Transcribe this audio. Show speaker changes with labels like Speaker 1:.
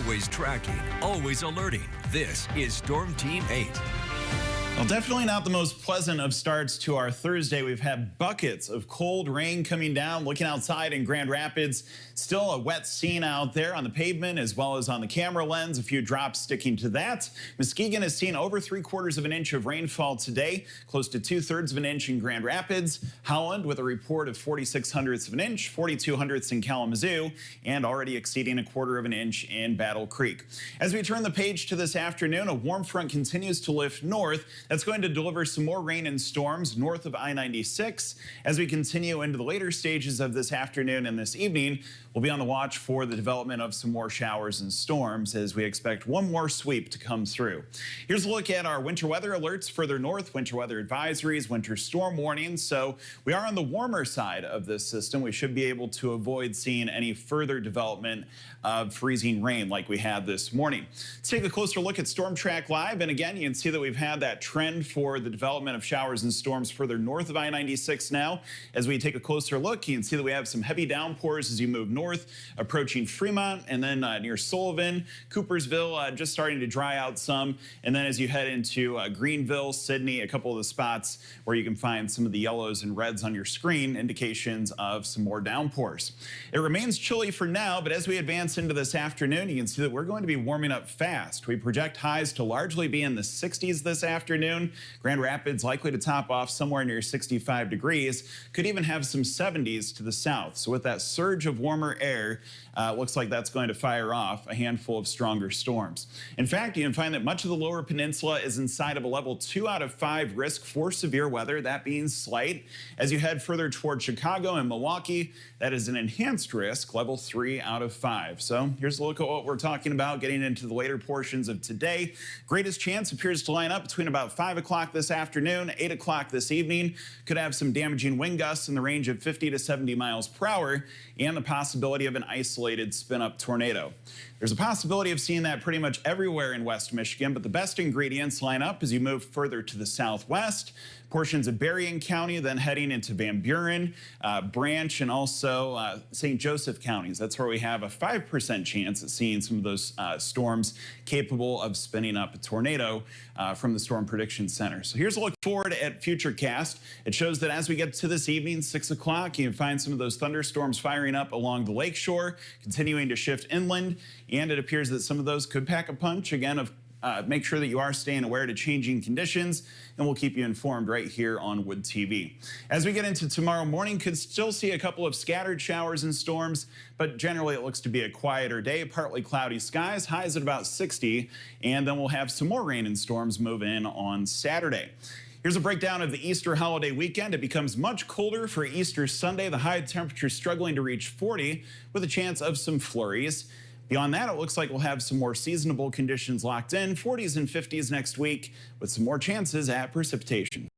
Speaker 1: Always tracking, always alerting. This is Storm Team 8.
Speaker 2: Well, definitely not the most pleasant of starts to our Thursday. We've had buckets of cold rain coming down. Looking outside in Grand Rapids, still a wet scene out there on the pavement as well as on the camera lens. A few drops sticking to that. Muskegon has seen over 3/4 of an inch of rainfall today, close to 2/3 of an inch in Grand Rapids. Howland with a report of 46/100ths of an inch, 42/100ths in Kalamazoo, and already exceeding 1/4 of an inch in Battle Creek. As we turn the page to this afternoon, a warm front continues to lift north. That's going to deliver some more rain and storms north of I-96. As we continue into the later stages of this afternoon and this evening, we'll be on the watch for the development of some more showers and storms as we expect one more sweep to come through. Here's a look at our winter weather alerts further north, winter weather advisories, winter storm warnings. So we are on the warmer side of this system. We should be able to avoid seeing any further development of freezing rain like we had this morning. Let's take a closer look at Storm Track Live. And again, you can see that we've had that trend for the development of showers and storms further north of I-96 now. As we take a closer look, you can see that we have some heavy downpours as you move north, approaching Fremont, and then near Sullivan, Coopersville, just starting to dry out some. And then as you head into Greenville, Sidney, a couple of the spots where you can find some of the yellows and reds on your screen, indications of some more downpours. It remains chilly for now, but as we advance into this afternoon, you can see that we're going to be warming up fast. We project highs to largely be in the 60s this afternoon. Grand Rapids likely to top off somewhere near 65 degrees. Could even have some 70s to the south. So with that surge of warmer air, looks like that's going to fire off a handful of stronger storms. In fact, you can find that much of the lower peninsula is inside of a level 2 out of 5 risk for severe weather, that being slight. As you head further toward Chicago and Milwaukee, that is an enhanced risk, level 3 out of 5. So here's a look at what we're talking about getting into the later portions of today. Greatest chance appears to line up between about 5 o'clock this afternoon, 8 o'clock this evening. Could have some damaging wind gusts in the range of 50 to 70 miles per hour and the possibility of an isolated spin-up tornado. There's a possibility of seeing that pretty much everywhere in West Michigan, but the best ingredients line up as you move further to the southwest. Portions of Berrien County, then heading into Van Buren, Branch, and also St. Joseph counties. That's where we have a 5% chance at seeing some of those storms capable of spinning up a tornado from the Storm Prediction Center. So here's a look forward at Futurecast. It shows that as we get to this evening, 6 o'clock, you can find some of those thunderstorms firing up along the lakeshore, continuing to shift inland, and it appears that some of those could pack a punch. Again, make sure that you are staying aware to changing conditions, and we'll keep you informed right here on Wood TV. As we get into tomorrow morning, could still see a couple of scattered showers and storms, but generally it looks to be a quieter day, partly cloudy skies, highs at about 60, and then we'll have some more rain and storms move in on Saturday. Here's a breakdown of the Easter holiday weekend. It becomes much colder for Easter Sunday. The high temperature struggling to reach 40 with a chance of some flurries. Beyond that, it looks like we'll have some more seasonable conditions locked in, 40s and 50s next week with some more chances at precipitation.